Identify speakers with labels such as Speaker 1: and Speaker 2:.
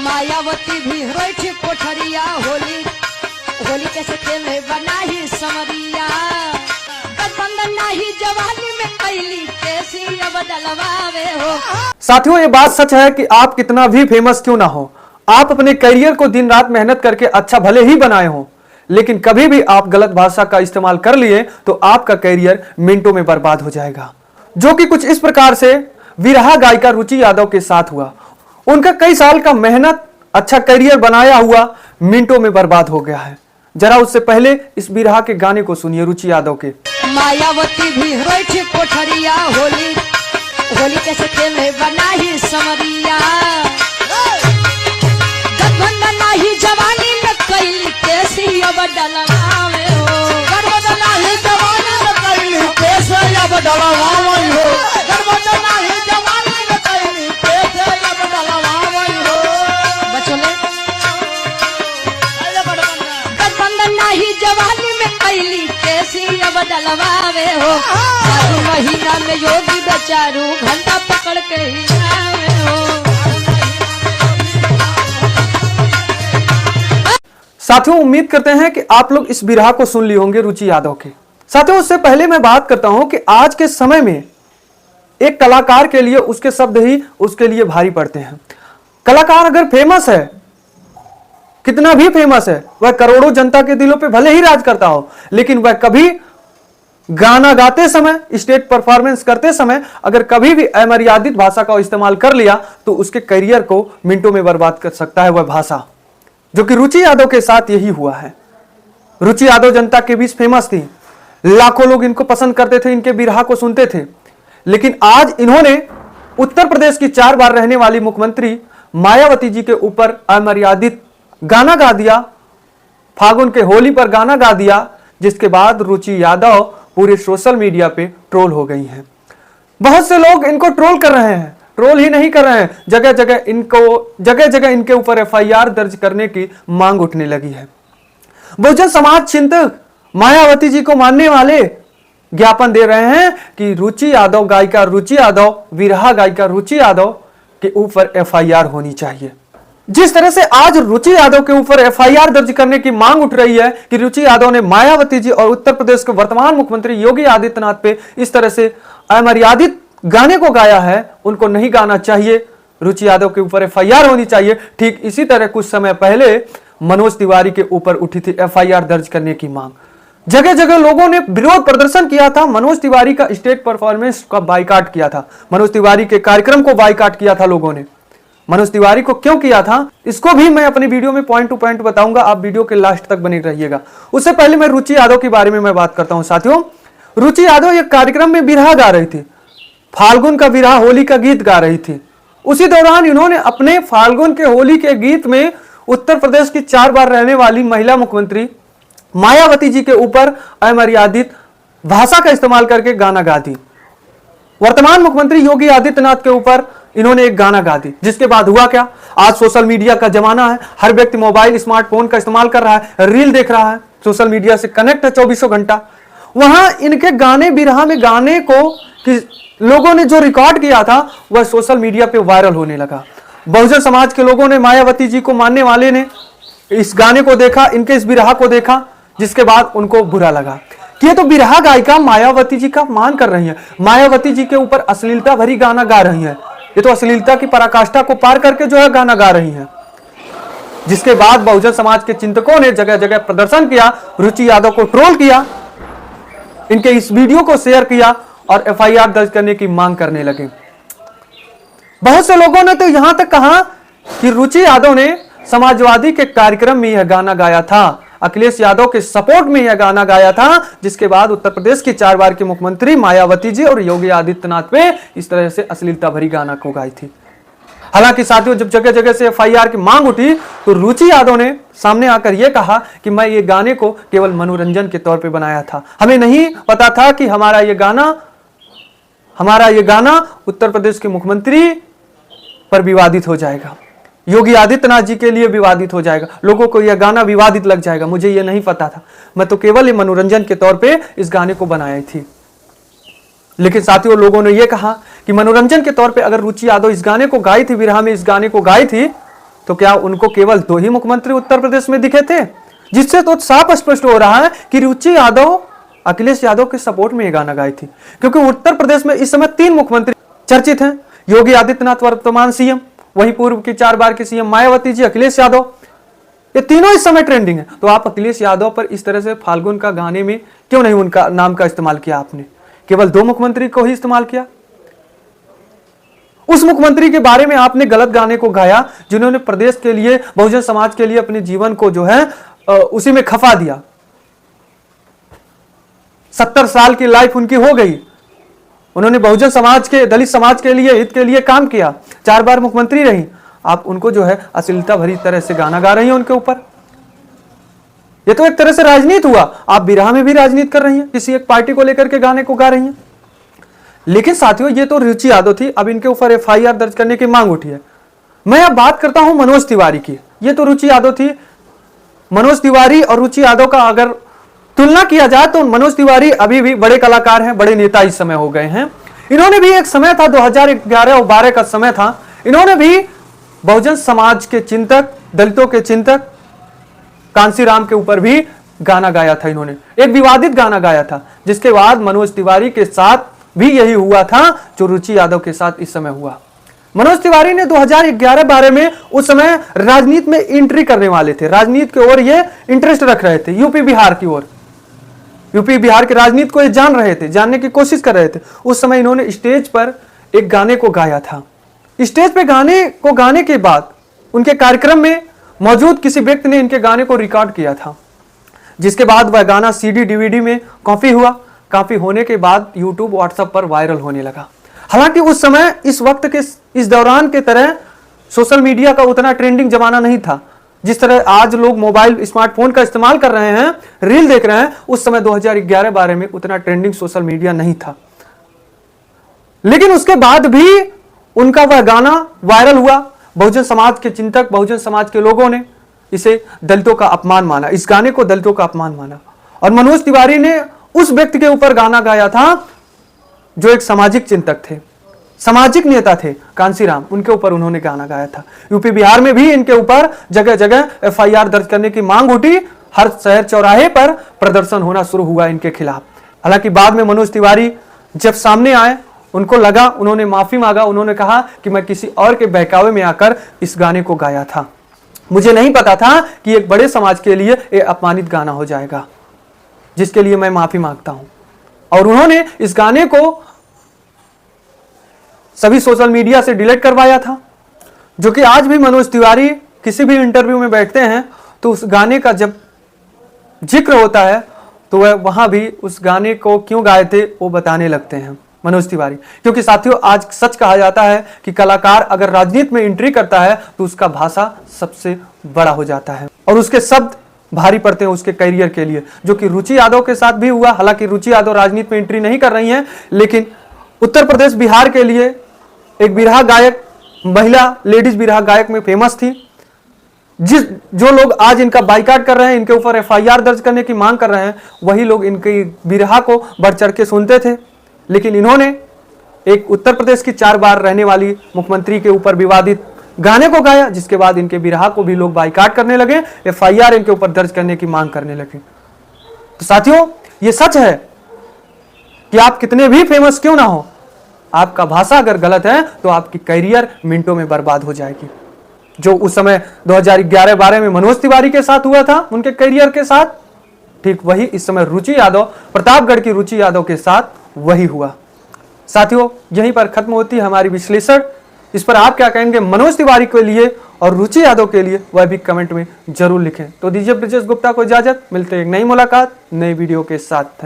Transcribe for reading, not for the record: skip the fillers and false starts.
Speaker 1: मायावती भी रोई कोठरिया होली होली कैसे खेले बनाही समरिया बंधन नहीं जवानी में कैली कैसी अब डलवावे हो।
Speaker 2: साथियों, ये बात सच है कि आप कितना भी फेमस क्यों ना हो, आप अपने करियर को दिन रात मेहनत करके अच्छा भले ही बनाए हो, लेकिन कभी भी आप गलत भाषा का इस्तेमाल कर लिए तो आपका करियर मिनटों में बर्बाद हो जाएगा। जो कि कुछ इस प्रकार से विरहा गायिका रुचि यादव के साथ हुआ। उनका कई साल का मेहनत, अच्छा करियर बनाया हुआ मिनटों में बर्बाद हो गया है। जरा उससे पहले इस बिरहा के गाने को सुनिए रुचि यादव के।
Speaker 1: मायावती भी रोई कोठरिया होली होली कैसे खेले बनाही समरिया बंधन नहीं जवानी में कैली कैसी अब डलवावे हो।
Speaker 3: नहीं जवानी में कैली कैसे अब डलवावे हो। नहीं जवानी में कैली कैसे अब डलवावे हो।
Speaker 1: बचोले बंधन नहीं जवानी में कैली कैसी अब डलवावे हो। साधु महीना में योगी बेचारू घंटा पकड़ के ही जावे हो।
Speaker 2: साथियों, उम्मीद करते हैं कि आप लोग इस बिरहा को सुन लिए होंगे रुचि यादव के। साथियों, उससे पहले मैं बात करता हूं कि आज के समय में एक कलाकार के लिए उसके शब्द ही उसके लिए भारी पड़ते हैं। कलाकार अगर फेमस है, कितना भी फेमस है, वह करोड़ों जनता के दिलों पे भले ही राज करता हो, लेकिन वह कभी गाना गाते समय, स्टेज परफॉर्मेंस करते समय अगर कभी भी अमर्यादित भाषा का इस्तेमाल कर लिया तो उसके करियर को मिनटों में बर्बाद कर सकता है वह भाषा, जो कि रुचि यादव के साथ यही हुआ है। रुचि यादव जनता के बीच फेमस थी, लाखों लोग इनको पसंद करते थे, इनके बिरहा को सुनते थे, लेकिन आज इन्होंने उत्तर प्रदेश की 4 बार रहने वाली मुख्यमंत्री मायावती जी के ऊपर अमर्यादित गाना गा दिया, फागुन के होली पर गाना गा दिया, जिसके बाद रुचि यादव पूरे सोशल मीडिया पे ट्रोल हो गई हैं। बहुत से लोग इनको ट्रोल कर रहे हैं, ट्रोल ही नहीं कर रहे हैं, जगह जगह इनके ऊपर एफआईआर दर्ज करने की मांग उठने लगी है। बहुजन समाज चिंतक मायावती जी को मानने वाले ज्ञापन दे रहे हैं कि रुचि यादव गायिका रुचि यादव, विरहा गायिका रुचि यादव के ऊपर एफआईआर होनी चाहिए। जिस तरह से आज रुचि यादव के ऊपर एफआईआर दर्ज करने की मांग उठ रही है कि रुचि यादव ने मायावती जी और उत्तर प्रदेश के वर्तमान मुख्यमंत्री योगी आदित्यनाथ पे इस तरह से अमर्यादित गाने को गाया है, उनको नहीं गाना चाहिए, रुचि यादव के ऊपर एफआईआर होनी चाहिए। ठीक इसी तरह कुछ समय पहले मनोज तिवारी के ऊपर उठी थी एफआईआर दर्ज करने की मांग। जगह जगह लोगों ने विरोध प्रदर्शन किया था, मनोज तिवारी का स्टेज परफॉर्मेंस का बाइकाट किया था, मनोज तिवारी के कार्यक्रम को बाइकाट किया था लोगों ने। मनोज तिवारी को क्यों किया था, इसको भी मैं अपनी वीडियो में पॉइंट टू पॉइंट बताऊंगा, आप वीडियो के लास्ट तक बने रहिएगा। उससे पहले मैं रुचि यादव के बारे में मैं बात करता हूं। साथियों, रुचि यादव एक कार्यक्रम में बिरहा गा रही थी, फाल्गुन का बिरहा होली का गीत गा रही थी। उसी दौरान इन्होंने अपने फाल्गुन के होली के गीत में उत्तर प्रदेश की 4 बार रहने वाली महिला मुख्यमंत्री मायावती जी के ऊपर अमर्यादित भाषा का इस्तेमाल करके गाना गा दी। वर्तमान मुख्यमंत्री योगी आदित्यनाथ के ऊपर इन्होंने एक गाना गा दी, जिसके बाद हुआ क्या, आज सोशल मीडिया का जमाना है, हर व्यक्ति मोबाइल स्मार्टफोन का इस्तेमाल कर रहा है, रील देख रहा है, सोशल मीडिया से कनेक्ट है 24 घंटा। वहां इनके गाने बिरहा में गाने को कि लोगों ने जो रिकॉर्ड किया था वह सोशल मीडिया पे वायरल होने लगा। बहुजन समाज के लोगों ने, मायावती जी को मानने वाले ने इस गाने को देखा, इनके इस बिरहा को देखा, जिसके बाद उनको बुरा लगा कि ये तो बिरहा गायिका मायावती जी का मान कर रही है, मायावती जी के ऊपर अश्लीलता भरी गाना गा रही है, ये तो अश्लीलता की पराकाष्ठा को पार करके जो है गाना गा रही है। जिसके बाद बहुजन समाज के चिंतकों ने जगह जगह प्रदर्शन किया, रुचि यादव को ट्रोल किया, इनके इस वीडियो को शेयर किया और एफआईआर दर्ज करने की मांग करने लगे। बहुत से लोगों ने तो यहां तक कहा कि रुचि यादव ने समाजवादी के कार्यक्रम में यह गाना गाया था, अखिलेश यादव के सपोर्ट में यह गाना गाया था, जिसके बाद उत्तर प्रदेश की 4 बार की मुख्यमंत्री मायावती जी और योगी आदित्यनाथ पे इस तरह से अश्लीलता भरी गाना को गाई थी। हालांकि साथियों, जब जगह जगह से एफआईआर की मांग उठी तो रुचि यादव ने सामने आकर यह कहा कि मैं ये गाने को केवल मनोरंजन के तौर पे बनाया था, हमें नहीं पता था कि हमारा ये गाना उत्तर प्रदेश के मुख्यमंत्री पर विवादित हो जाएगा, योगी आदित्यनाथ जी के लिए विवादित हो जाएगा, लोगों को यह गाना विवादित लग जाएगा, मुझे यह नहीं पता था, मैं तो केवल ये मनोरंजन के तौर पे इस गाने को बनाई थी। लेकिन साथियों, लोगों ने यह कहा कि मनोरंजन के तौर पे अगर रुचि यादव इस गाने को गाई थी, विरहा में इस गाने को गाई थी, तो क्या उनको केवल 2 ही मुख्यमंत्री उत्तर प्रदेश में दिखे थे? जिससे तो साफ स्पष्ट हो रहा है कि रुचि यादव अखिलेश यादव के सपोर्ट में ये गाना गाई थी, क्योंकि उत्तर प्रदेश में इस समय 3 मुख्यमंत्री चर्चित हैं। योगी आदित्यनाथ वर्तमान सीएम, वही पूर्व की 4 बार के सीएम मायावती जी, अखिलेश यादव, ये तीनों इस समय ट्रेंडिंग है। तो आप अखिलेश यादव पर इस तरह से फाल्गुन का गाने में क्यों नहीं उनका नाम का इस्तेमाल किया? आपने केवल 2 मुख्यमंत्री को ही इस्तेमाल किया। उस मुख्यमंत्री के बारे में आपने गलत गाने को गाया जिन्होंने प्रदेश के लिए, बहुजन समाज के लिए अपने जीवन को जो है उसी में खपा दिया। 70 साल की लाइफ उनकी हो गई। उन्होंने बहुजन समाज के, दलित समाज के लिए, हित के लिए काम किया, 4 बार मुख्यमंत्री रही। आप उनको जो है अश्लीलता भरी तरह से गाना गा रही हैं उनके ऊपर। ये तो एक तरह से राजनीति हुआ। आप बिरहा में भी राजनीति कर रही हैं, किसी एक पार्टी को लेकर के गाने को गा रही हैं। लेकिन साथियों, ये तो रुचि यादव थी। अब इनके ऊपर FIR दर्ज करने की मांग उठी है। मैं अब बात करता हूं मनोज तिवारी की। ये तो रुचि यादव थी। मनोज तिवारी और रुचि यादव का अगर तुलना किया जाए तो मनोज तिवारी अभी भी बड़े कलाकार हैं, बड़े नेता इस समय हो गए हैं। इन्होंने भी एक समय था, 2011 और 12 का समय था, इन्होंने भी बहुजन समाज के चिंतक, दलितों के चिंतक कांसीराम के ऊपर भी गाना गाया था। इन्होंने एक विवादित गाना गाया था, जिसके बाद मनोज तिवारी के साथ भी यही हुआ था जो रुचि यादव के साथ इस समय हुआ। मनोज तिवारी ने 2011-12 में उस समय राजनीति में एंट्री करने वाले थे, राजनीति की ओर ये इंटरेस्ट रख रहे थे, यूपी बिहार की ओर, यूपी बिहार की राजनीति को ये जान रहे थे, जानने की कोशिश कर रहे थे। उस समय इन्होंने स्टेज पर एक गाने को गाया था। स्टेज पे गाने को गाने के बाद उनके कार्यक्रम में मौजूद किसी व्यक्ति ने इनके गाने को रिकॉर्ड किया था, जिसके बाद वह गाना CD DVD में कॉपी हुआ। कॉपी होने के बाद YouTube, WhatsApp पर वायरल होने लगा। हालांकि उस समय, इस वक्त के, इस दौरान के तरह सोशल मीडिया का उतना ट्रेंडिंग जमाना नहीं था। जिस तरह आज लोग मोबाइल, स्मार्टफोन का इस्तेमाल कर रहे हैं, रील देख रहे हैं, उस समय 2011-12 में उतना ट्रेंडिंग सोशल मीडिया नहीं था। लेकिन उसके बाद भी उनका वह गाना वायरल हुआ। बहुजन समाज के चिंतक, बहुजन समाज के लोगों ने इसे दलितों का अपमान माना, इस गाने को दलितों का अपमान माना। और मनोज तिवारी ने उस व्यक्ति के ऊपर गाना गाया था जो एक सामाजिक चिंतक थे, सामाजिक नेता थे, कांसीराम, उनके ऊपर उन्होंने गाना गाया था। यूपी बिहार में भी इनके ऊपर जगह जगह FIR दर्ज करने की मांग उठी। हर शहर चौराहे पर प्रदर्शन होना शुरू हुआ इनके खिलाफ। हालांकि बाद में मनोज तिवारी जब सामने आए, उनको लगा, उन्होंने माफी मांगा, उन्होंने कहा कि मैं किसी और के बहकावे में आकर इस गाने को गाया था, मुझे नहीं पता था कि एक बड़े समाज के लिए ये अपमानित गाना हो जाएगा, जिसके लिए मैं माफी मांगता हूं। और उन्होंने इस गाने को सभी सोशल मीडिया से डिलीट करवाया था, जो कि आज भी मनोज तिवारी किसी भी इंटरव्यू में बैठते हैं तो उस गाने का जब जिक्र होता है तो वह वहां भी उस गाने को क्यों गाए थे वो बताने लगते हैं मनोज तिवारी। क्योंकि साथियों, आज सच कहा जाता है कि कलाकार अगर राजनीति में एंट्री करता है तो उसका भाषा सबसे बड़ा हो जाता है और उसके शब्द भारी पड़ते हैं उसके करियर के लिए, जो कि रुचि यादव के साथ भी हुआ। हालांकि रुचि यादव राजनीति में एंट्री नहीं कर रही हैं, लेकिन उत्तर प्रदेश, बिहार के लिए एक बिरहा गायक, महिला लेडीज बिरहा गायक में फेमस थी। जो लोग आज इनका बाइकाट कर रहे हैं, इनके ऊपर FIR दर्ज करने की मांग कर रहे हैं, वही लोग इनकी बिरहा को बढ़ चढ़ के सुनते थे। लेकिन इन्होंने एक उत्तर प्रदेश की 4 बार रहने वाली मुख्यमंत्री के ऊपर विवादित गाने को गाया, जिसके बाद इनके बिरहा को भी लोग बाइकाट करने लगे, FIR इनके ऊपर दर्ज करने की मांग करने लगे। तो साथियों, ये सच है कि आप कितने भी फेमस क्यों ना हो, आपका भाषा अगर गलत है तो आपकी करियर मिनटों में बर्बाद हो जाएगी। जो उस समय 2011-12 में मनोज तिवारी के साथ हुआ था उनके करियर के साथ, ठीक वही इस समय रुचि यादव, प्रतापगढ़ की रुचि यादव के साथ वही हुआ। साथियों, यहीं पर खत्म होती है हमारी विश्लेषण। इस पर आप क्या कहेंगे मनोज तिवारी के लिए और रुचि यादव के लिए, वह भी कमेंट में जरूर लिखें। तो दीजिए ब्रिजेश गुप्ता को इजाजत, मिलते हैं एक नई मुलाकात नई वीडियो के साथ।